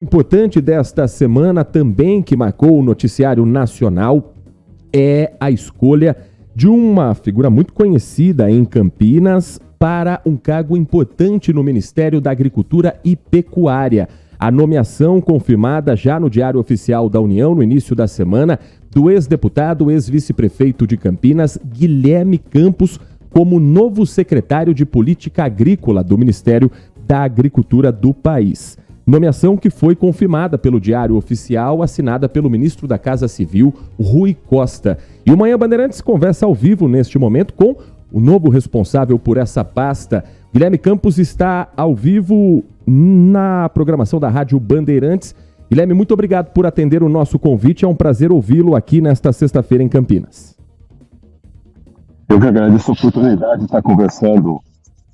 Importante desta semana também, que marcou o noticiário nacional, é a escolha de uma figura muito conhecida em Campinas para um cargo importante no Ministério da Agricultura e Pecuária. A nomeação confirmada já no Diário Oficial da União no início da semana do ex-deputado, ex-vice-prefeito de Campinas, Guilherme Campos, como novo secretário de Política Agrícola do Ministério da Agricultura do país. Nomeação que foi confirmada pelo Diário Oficial, assinada pelo ministro da Casa Civil, Rui Costa. E o Manhã Bandeirantes conversa ao vivo neste momento com o novo responsável por essa pasta. Guilherme Campos está ao vivo na programação da Rádio Bandeirantes. Guilherme, muito obrigado por atender o nosso convite. É um prazer ouvi-lo aqui nesta sexta-feira em Campinas. Eu que agradeço a oportunidade de estar conversando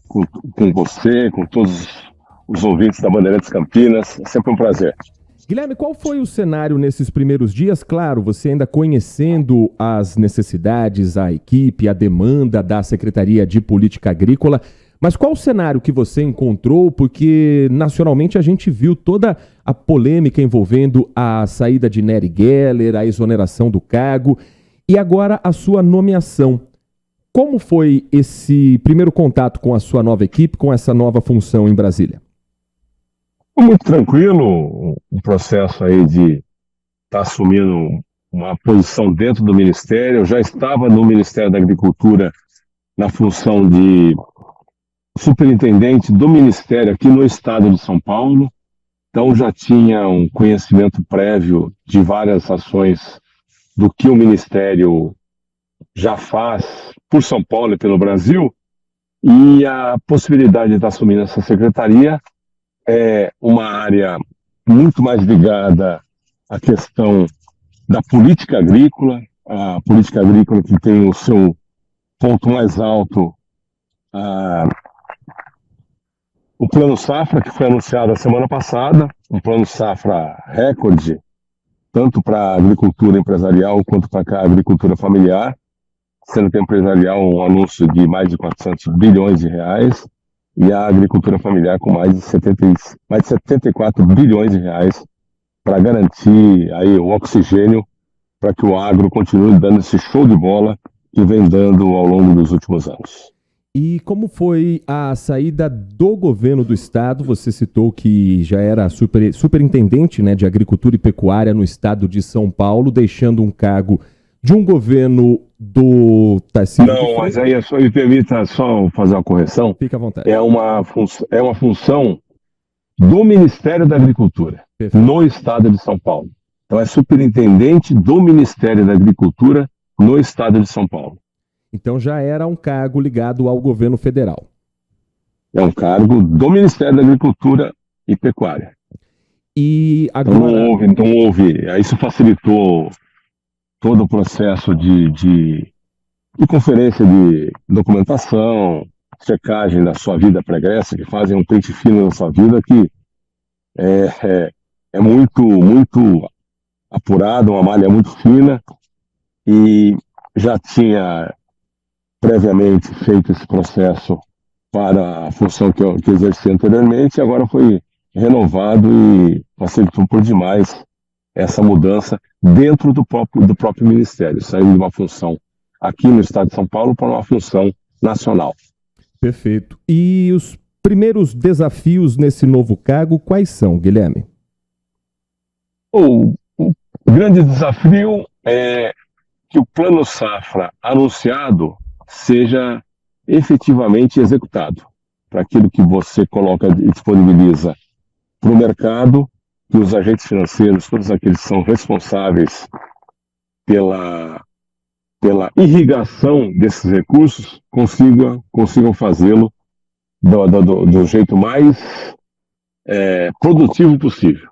com você, com todos os ouvintes da Bandeirantes Campinas. É sempre um prazer. Guilherme, qual foi o cenário nesses primeiros dias? Claro, você ainda conhecendo as necessidades, a equipe, a demanda da Secretaria de Política Agrícola, mas qual o cenário que você encontrou? Porque nacionalmente a gente viu toda a polêmica envolvendo a saída de Nery Geller, a exoneração do cargo e agora a sua nomeação. Como foi esse primeiro contato com a sua nova equipe, com essa nova função em Brasília? Muito tranquilo, um processo aí de estar assumindo uma posição dentro do Ministério. Eu já estava no Ministério da Agricultura na função de superintendente do Ministério aqui no estado de São Paulo, então já tinha um conhecimento prévio de várias ações do que o Ministério já faz por São Paulo e pelo Brasil, e a possibilidade de estar assumindo essa secretaria é uma área muito mais ligada à questão da política agrícola, a política agrícola que tem o seu ponto mais alto, o Plano Safra, que foi anunciado a semana passada, um Plano Safra recorde, tanto para a agricultura empresarial quanto para a agricultura familiar, sendo que a empresarial um anúncio de mais de 400 bilhões de reais, e a agricultura familiar com mais de 74 bilhões de reais para garantir aí o oxigênio para que o agro continue dando esse show de bola que vem dando ao longo dos últimos anos. E como foi a saída do governo do estado? Você citou que já era superintendente, né, de agricultura e pecuária no estado de São Paulo, deixando um cargo de um governo do Tarcísio. Não, mas aí só me permita só fazer uma correção. Fica à vontade. É uma função do Ministério da Agricultura, Perfeito. No estado de São Paulo. Então é superintendente do Ministério da Agricultura no estado de São Paulo. Então já era um cargo ligado ao governo federal. É um cargo do Ministério da Agricultura e Pecuária. E agora... Então não houve. Isso facilitou todo o processo de conferência de documentação, checagem da sua vida pregressa, que fazem um pente fino na sua vida, que é muito apurado, uma malha muito fina, e já tinha previamente feito esse processo para a função que eu exerci anteriormente, e agora foi renovado e facilitou por demais essa mudança dentro do próprio Ministério, saindo de uma função aqui no estado de São Paulo para uma função nacional. Perfeito. E os primeiros desafios nesse novo cargo, quais são, Guilherme? O grande desafio é que o Plano Safra anunciado seja efetivamente executado, para aquilo que você coloca e disponibiliza para o mercado, que os agentes financeiros, todos aqueles que são responsáveis pela irrigação desses recursos, consigam fazê-lo do jeito mais produtivo possível.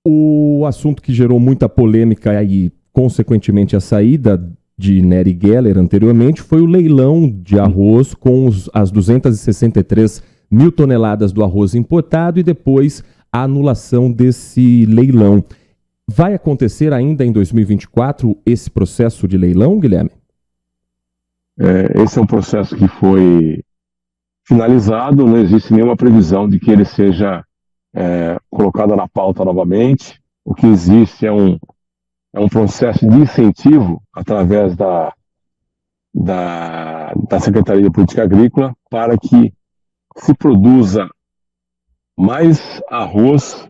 O assunto que gerou muita polêmica e, consequentemente, a saída de Nery Geller anteriormente foi o leilão de arroz com as 263 mil toneladas do arroz importado e depois a anulação desse leilão. Vai acontecer ainda em 2024 esse processo de leilão, Guilherme? Esse é um processo que foi finalizado, não existe nenhuma previsão de que ele seja colocada na pauta novamente. O que existe é um processo de incentivo através da Secretaria de Política Agrícola para que se produza mais arroz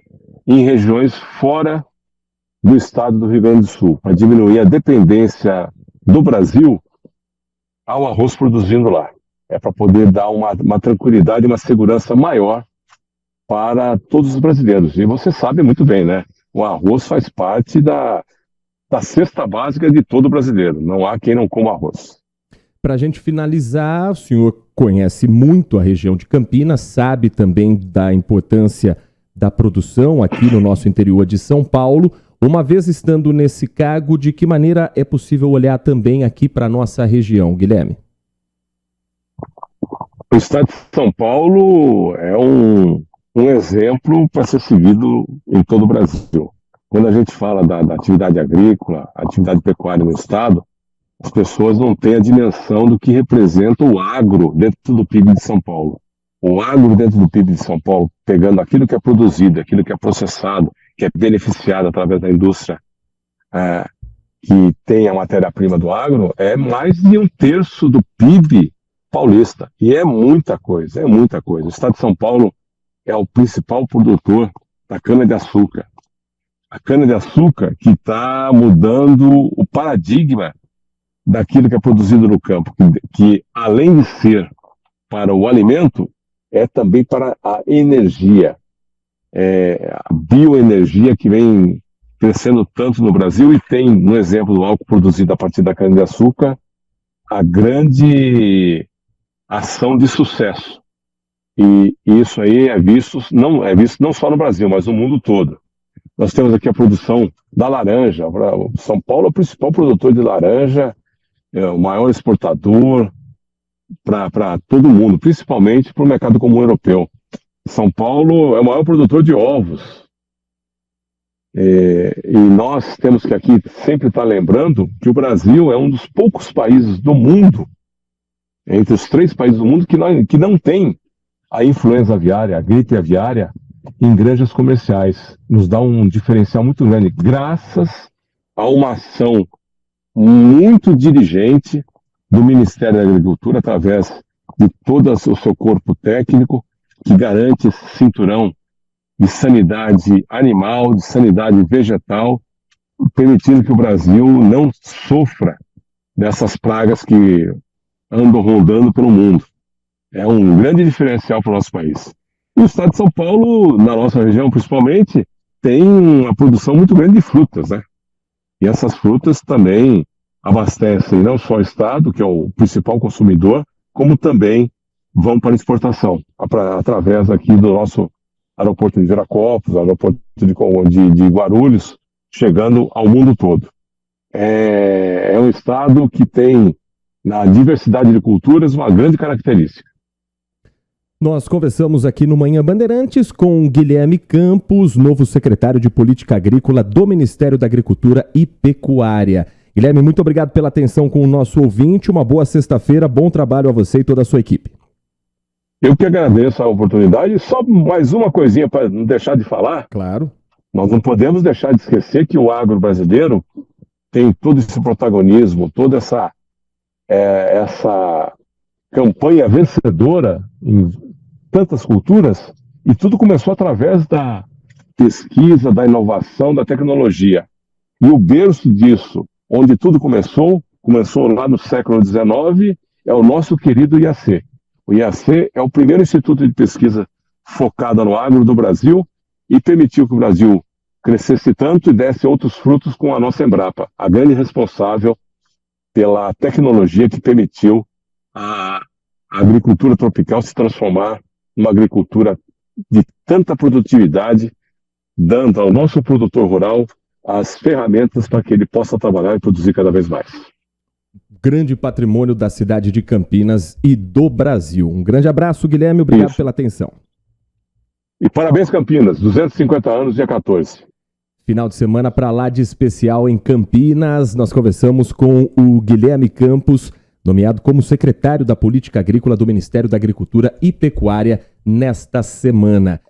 em regiões fora do estado do Rio Grande do Sul, para diminuir a dependência do Brasil ao arroz produzindo lá. É para poder dar uma tranquilidade, uma segurança maior para todos os brasileiros. E você sabe muito bem, né? O arroz faz parte da cesta básica de todo brasileiro. Não há quem não coma arroz. Para a gente finalizar, o senhor conhece muito a região de Campinas, sabe também da importância da produção aqui no nosso interior de São Paulo. Uma vez estando nesse cargo, de que maneira é possível olhar também aqui para a nossa região, Guilherme? O estado de São Paulo é um exemplo para ser seguido em todo o Brasil. Quando a gente fala da atividade agrícola, atividade pecuária no estado, as pessoas não têm a dimensão do que representa o agro dentro do PIB de São Paulo. O agro dentro do PIB de São Paulo, pegando aquilo que é produzido, aquilo que é processado, que é beneficiado através da indústria que tem a matéria-prima do agro, é mais de 1/3 do PIB paulista. E é muita coisa, é muita coisa. O estado de São Paulo é o principal produtor da cana-de-açúcar. A cana-de-açúcar que está mudando o paradigma daquilo que é produzido no campo, que além de ser para o alimento, é também para a energia, a bioenergia que vem crescendo tanto no Brasil e tem, no exemplo do álcool produzido a partir da cana-de-açúcar, a grande ação de sucesso. E isso aí é visto não só no Brasil, mas no mundo todo. Nós temos aqui a produção da laranja. São Paulo é o principal produtor de laranja, é o maior exportador para todo mundo, principalmente para o mercado comum europeu. São Paulo é o maior produtor de ovos. E nós temos que aqui sempre estar lembrando que o Brasil é um dos poucos países do mundo, entre os 3 países do mundo, que não tem a influenza aviária, a gripe aviária, em granjas comerciais. Nos dá um diferencial muito grande, graças a uma ação muito diligente do Ministério da Agricultura, através de todo o seu corpo técnico, que garante esse cinturão de sanidade animal, de sanidade vegetal, permitindo que o Brasil não sofra dessas pragas que andam rondando pelo mundo. É um grande diferencial para o nosso país. E o estado de São Paulo, na nossa região principalmente, tem uma produção muito grande de frutas, né? E essas frutas também abastecem não só o estado, que é o principal consumidor, como também vão para exportação, através aqui do nosso aeroporto de Viracopos, aeroporto de Guarulhos, chegando ao mundo todo. É um estado que tem, na diversidade de culturas, uma grande característica. Nós conversamos aqui no Manhã Bandeirantes com Guilherme Campos, novo secretário de Política Agrícola do Ministério da Agricultura e Pecuária. Guilherme, muito obrigado pela atenção com o nosso ouvinte. Uma boa sexta-feira, bom trabalho a você e toda a sua equipe. Eu que agradeço a oportunidade. Só mais uma coisinha para não deixar de falar. Claro. Nós não podemos deixar de esquecer que o agro brasileiro tem todo esse protagonismo, toda essa campanha vencedora em tantas culturas, e tudo começou através da pesquisa, da inovação, da tecnologia. E o berço disso, onde tudo começou lá no século XIX, é o nosso querido IAC. O IAC é o primeiro instituto de pesquisa focado no agro do Brasil e permitiu que o Brasil crescesse tanto e desse outros frutos com a nossa Embrapa, a grande responsável pela tecnologia que permitiu a agricultura tropical se transformar numa agricultura de tanta produtividade, dando ao nosso produtor rural as ferramentas para que ele possa trabalhar e produzir cada vez mais. Grande patrimônio da cidade de Campinas e do Brasil. Um grande abraço, Guilherme, obrigado pela atenção. E parabéns, Campinas, 250 anos, dia 14. Final de semana para lá de especial em Campinas. Nós conversamos com o Guilherme Campos, nomeado como secretário da Política Agrícola do Ministério da Agricultura e Pecuária nesta semana.